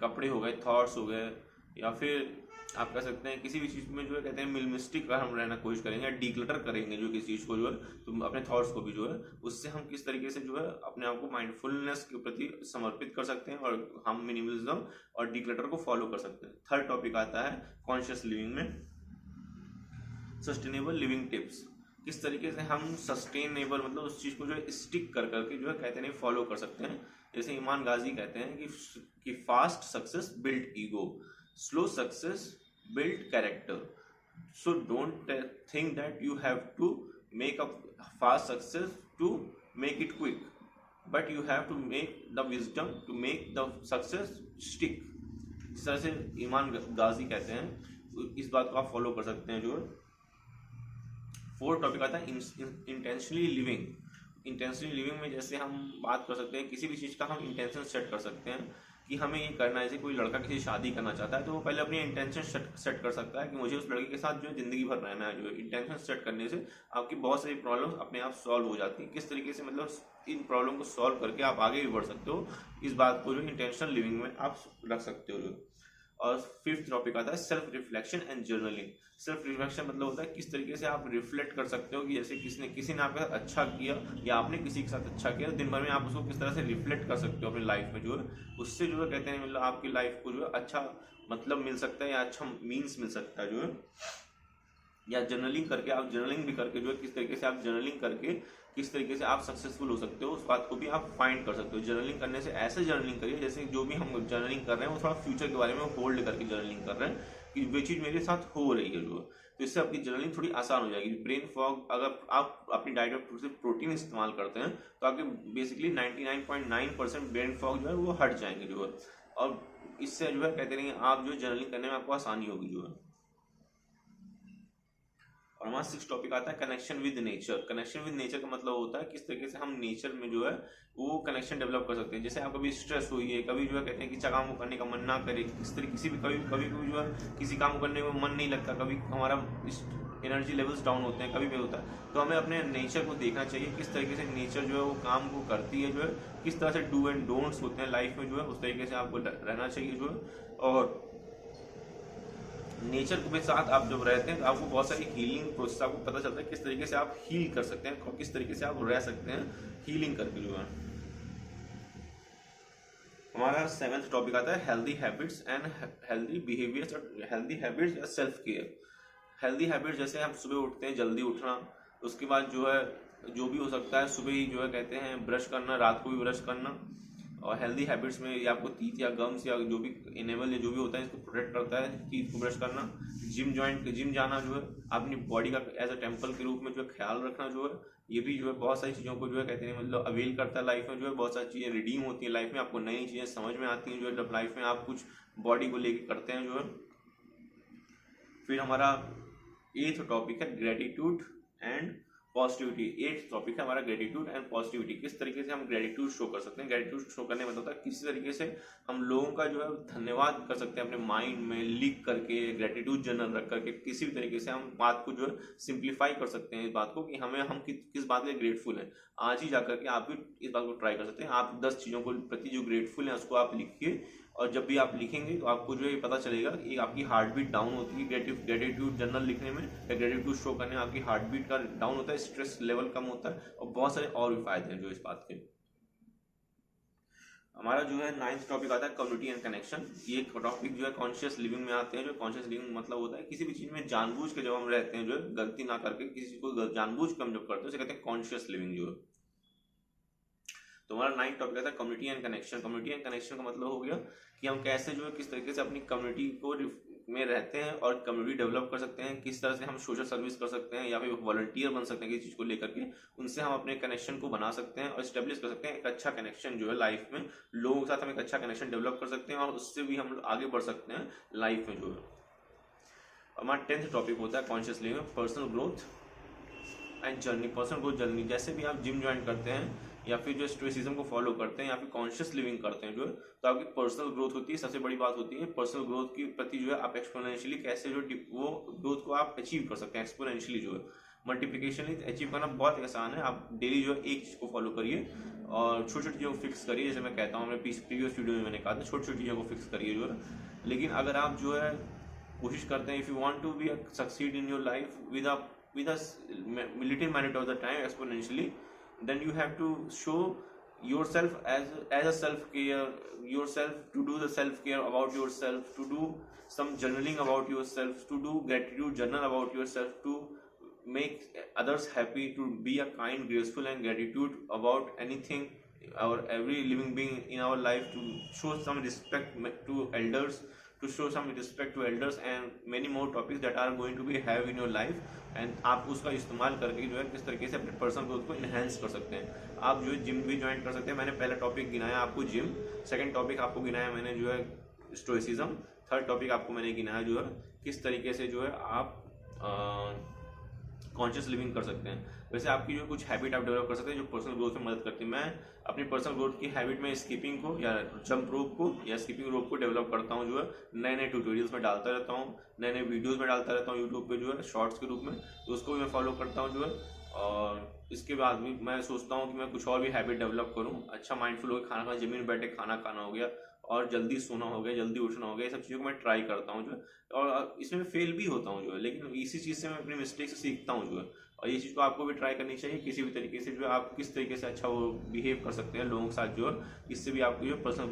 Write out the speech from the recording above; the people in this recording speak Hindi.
कपड़े हो गए, थॉट्स हो गए, या फिर आप कह सकते हैं किसी भी चीज़ में जो है कहते हैं मिनिमलिस्टिक अगर हम रहना कोशिश करेंगे या डीक्लटर करेंगे जो किसी चीज़ को जो है, तो अपने थॉट्स को भी जो है उससे हम किस तरीके से जो है अपने आप को माइंडफुलनेस के प्रति समर्पित कर सकते हैं और हम मिनिमलिज्म और डीक्लटर को फॉलो कर सकते हैं। थर्ड टॉपिक आता है कॉन्शियस लिविंग में सस्टेनेबल लिविंग टिप्स। किस तरीके से हम सस्टेनेबल मतलब उस चीज़ को जो है स्टिक कर करके जो है कहते हैं फॉलो कर सकते हैं। जैसे ईमान गाजी कहते हैं कि fast success build ego, slow success build character. So don't think that you have to make a fast success to make it quick, but you have to make the wisdom to make the success stick. इस तरह से ईमान गाजी कहते हैं, इस बात को आप फॉलो कर सकते हैं। जो फोर्थ टॉपिक आता है इंटेंशनली लिविंग। इंटेंशनली लिविंग में जैसे हम बात कर सकते हैं किसी भी चीज़ का हम इंटेंशन सेट कर सकते हैं कि हमें ये करना है। जैसे कोई लड़का किसी शादी करना चाहता है तो वो पहले अपनी इंटेंशन सेट कर सकता है कि मुझे उस लड़की के साथ जो है ज़िंदगी भर रहना है। जो है इंटेंशन सेट करने से आपकी बहुत सारी प्रॉब्लम अपने आप सॉल्व हो जाती है। किस तरीके से मतलब इन प्रॉब्लम को सॉल्व करके आप आगे भी बढ़ सकते हो, इस बात को जो इंटेंशनल लिविंग में आप रख सकते हो। जो और फिफ्थ टॉपिक आता है self reflection and journaling. Self reflection मतलब होता है किस तरीके से आप रिफ्लेक्ट कर सकते हो कि जैसे किसी ने आपके साथ अच्छा किया या आपने किसी के साथ अच्छा किया, दिन भर में आप उसको किस तरह से रिफ्लेक्ट कर सकते हो अपनी लाइफ में। जो है उससे जो है कहते हैं मतलब आपकी लाइफ को जो है अच्छा मतलब मिल सकता है या अच्छा मीन्स मिल सकता है। जो है या जर्नलिंग करके आप जर्नलिंग भी करके जो है किस तरीके से आप जर्नलिंग करके किस तरीके से आप सक्सेसफुल हो सकते हो, उस बात को भी आप फाइंड कर सकते हो। जर्नलिंग करने से ऐसे जर्नलिंग करिए जैसे जो भी हम जर्नलिंग कर रहे हैं वो थोड़ा फ्यूचर के बारे में होल्ड करके जर्नलिंग कर रहे हैं कि वे चीज़ मेरे साथ हो रही है। जो तो इससे आपकी जर्नलिंग थोड़ी आसान हो जाएगी। ब्रेन फॉग, अगर आप अपनी डाइट में सिर्फ प्रोटीन इस्तेमाल करते हैं तो आपके बेसिकली 99.9% ब्रेन फॉग जो है वो हट जाएंगे। जो है और इससे जो है कहते हैं आप जो जर्नलिंग करने में आपको आसानी होगी। जो है और हमारा सिक्स टॉपिक आता है connection with nature. Connection with nature का मतलब होता है किस तरीके से हम नेचर में जो है वो कनेक्शन डेवलप कर सकते हैं। जैसे आप कभी स्ट्रेस हुई है, कभी जो है कहते हैं कि काम को करने का मन ना करे, किस तरीके किसी भी कभी जो है किसी काम को करने में मन नहीं लगता, कभी हमारा एनर्जी लेवल्स डाउन होते हैं, कभी भी होता है, तो हमें अपने नेचर को देखना चाहिए किस तरीके से नेचर जो है वो काम को करती है। जो है किस तरह से डू एंड डोंट्स होते हैं लाइफ में, जो है उस तरीके से आपको रहना चाहिए। जो है और नेचर के साथ आप जब रहते हैं तो आपको बहुत सारी हीलिंग प्रोसेस आपको पता चलता है किस तरीके से आप हील कर सकते हैं, किस तरीके से आप रह सकते हैं हीलिंग करके। जो है हमारा सेवेंथ टॉपिक आता है healthy habits and healthy behaviours और हेल्दी हैबिट्स या सेल्फ केयर। हेल्दी हैबिट्स जैसे हम सुबह उठते हैं, जल्दी उठना, उसके बाद जो है जो भी हो सकता है सुबह ही जो है कहते हैं ब्रश करना, रात को भी ब्रश करना। और हेल्दी हैबिट्स में या आपको टीथ या गम्स या जो भी इनेबल या जो भी होता है इसको प्रोटेक्ट करता है, टीथ को ब्रश करना, जिम जाना, जो है अपनी बॉडी का एज अ टेम्पल के रूप में जो है ख्याल रखना। जो है ये भी जो है बहुत सारी चीज़ों को जो है कहते हैं मतलब अवेल करता है लाइफ में। जो है बहुत सारी चीज़ें रिडीम होती हैं लाइफ में, आपको नई चीज़ें समझ में आती हैं जो है जब लाइफ में आप कुछ बॉडी को लेके करते हैं। जो है फिर हमारा एथ टॉपिक है gratitude and positivity. Eight topic है हमारा ग्रेटिट्यूड एंड पॉजिटिविटी। किस तरीके से हम ग्रेटिट्यूड शो कर सकते हैं। ग्रेटिट्यूड शो करने में होता है किसी तरीके से हम लोगों का जो है धन्यवाद कर सकते हैं अपने माइंड में लिख करके, ग्रेटिट्यूड जर्नल रख करके, किसी भी तरीके से हम बात को जो है सिंप्लीफाई कर सकते हैं इस बात को कि हम किस बात के ग्रेटफुल हैं। आज ही जाकर के आप भी इस बात को ट्राई कर सकते हैं। आप 10 चीज़ों को प्रति जो ग्रेटफुल हैं उसको आप लिखिए और जब भी आप लिखेंगे तो आपको जो है पता चलेगा कि आपकी हार्ट बीट डाउन होती है ग्रेटिट्यूड जर्नल लिखने में या ग्रेटिट्यूड शो करने में आपकी हार्ट बीट का डाउन होता है, स्ट्रेस लेवल कम होता है और बहुत सारे और भी फायदे हैं जो इस बात के। हमारा जो है 9th टॉपिक आता है कम्युनिटी एंड कनेक्शन। ये टॉपिक जो है कॉन्शियस लिविंग में आते हैं। जो कॉन्शियस लिविंग मतलब होता है किसी भी चीज़ में जानबूझ के जब हम रहते हैं, जो है गलती ना करके किसी को जानबूझ के हम जब करते हैं उसे कहते हैं कॉन्शियस लिविंग। जो है तो हमारा 9th टॉपिक आता है community and connection. Community and connection का मतलब हो गया कि हम कैसे जो है किस तरीके से अपनी कम्युनिटी को में रहते हैं और कम्युनिटी डेवलप कर सकते हैं, किस तरह से हम सोशल सर्विस कर सकते हैं या फिर वॉलंटियर बन सकते हैं किसी चीज़ को लेकर के, उनसे हम अपने कनेक्शन को बना सकते हैं और स्टेब्लिश कर सकते हैं एक अच्छा कनेक्शन। जो है लाइफ में लोगों के साथ हम एक अच्छा कनेक्शन डेवलप कर सकते हैं और उससे भी हम आगे बढ़ सकते हैं लाइफ में। जो है हमारा 10th टॉपिक होता है conscious living, personal growth and journey. Personal growth journey जैसे भी आप जिम ज्वाइन करते हैं या फिर जो स्टोइसिज्म को फॉलो करते हैं या फिर कॉन्शियस लिविंग करते हैं, जो है तो आपकी पर्सनल ग्रोथ होती है। सबसे बड़ी बात होती है पर्सनल ग्रोथ के प्रति जो है आप एक्सपोनेंशियली कैसे जो वो ग्रोथ को आप अचीव कर सकते हैं। एक्सपोनेंशियली जो है मल्टीप्लिकेशन अचीव करना बहुत आसान है। आप डेली जो है एक चीज़ को फॉलो करिए और छोटी छोटी चीज़ों को फिक्स करिए। जैसे मैं कहता हूँ, मैंने प्रीवियस वीडियो में मैंने कहा था, छोटी छोटी चीज़ों को फिक्स करिए जो है। लेकिन अगर आप जो है कोशिश करते हैं, if you want to be succeed in your life with a little minute of the time exponentially, then you have to show yourself as a self care, yourself to do the self care about yourself, to do some journaling about yourself, to do gratitude journal about yourself, to make others happy, to be a kind, graceful and gratitude about anything or every living being in our life, to show some respect to elders, to show some respect to elders and many more topics that are going to be have in your life. And आप उसका इस्तेमाल करके जो है किस तरीके से अपने पर्सनल ग्रोथ को इन्हेंस कर सकते हैं। आप जो है जिम भी ज्वाइन कर सकते हैं। मैंने पहला टॉपिक गिनाया आपको जिम, सेकंड टॉपिक आपको गिनाया मैंने जो है स्टोइसिज्म, थर्ड टॉपिक आपको मैंने गिनाया जो है किस तरीके से जो है आप कॉन्शियस लिविंग कर सकते हैं। वैसे आपकी जो कुछ हैबिट आप डेवलप कर सकते हैं जो पर्सनल ग्रोथ में मदद करती है। मैं अपनी पर्सनल ग्रोथ की हैबिट में स्कीपिंग को या जंप रोप को या स्कीपिंग रोप को डेवलप करता हूँ जो है। नए नए ट्यूटोरियल्स में डालता रहता हूँ, नए नए वीडियोस में डालता रहता हूँ यूट्यूब पे जो है शॉर्ट्स के रूप में, तो उसको भी मैं फॉलो करता हूँ जो है। और इसके बाद भी मैं सोचता हूँ कि मैं कुछ और भी हैबिट डेवलप करूँ। अच्छा माइंडफुल हो गया, खाना खाना, जमीन में बैठे खाना खाना हो गया, और जल्दी सोना हो गया, जल्दी उठना हो गया, ये सब चीज़ों को मैं ट्राई करता हूँ जो है। और इसमें फेल भी होता हूँ जो है, लेकिन इसी चीज़ से मैं अपनी मिस्टेक से सीखता हूँ जो है। और ये चीज़ को आपको भी ट्राई करनी चाहिए किसी भी तरीके से जो है। आप किस तरीके से अच्छा वो बिहेव कर सकते हैं लोगों के साथ जो है, इससे भी आपको जो पर्सनल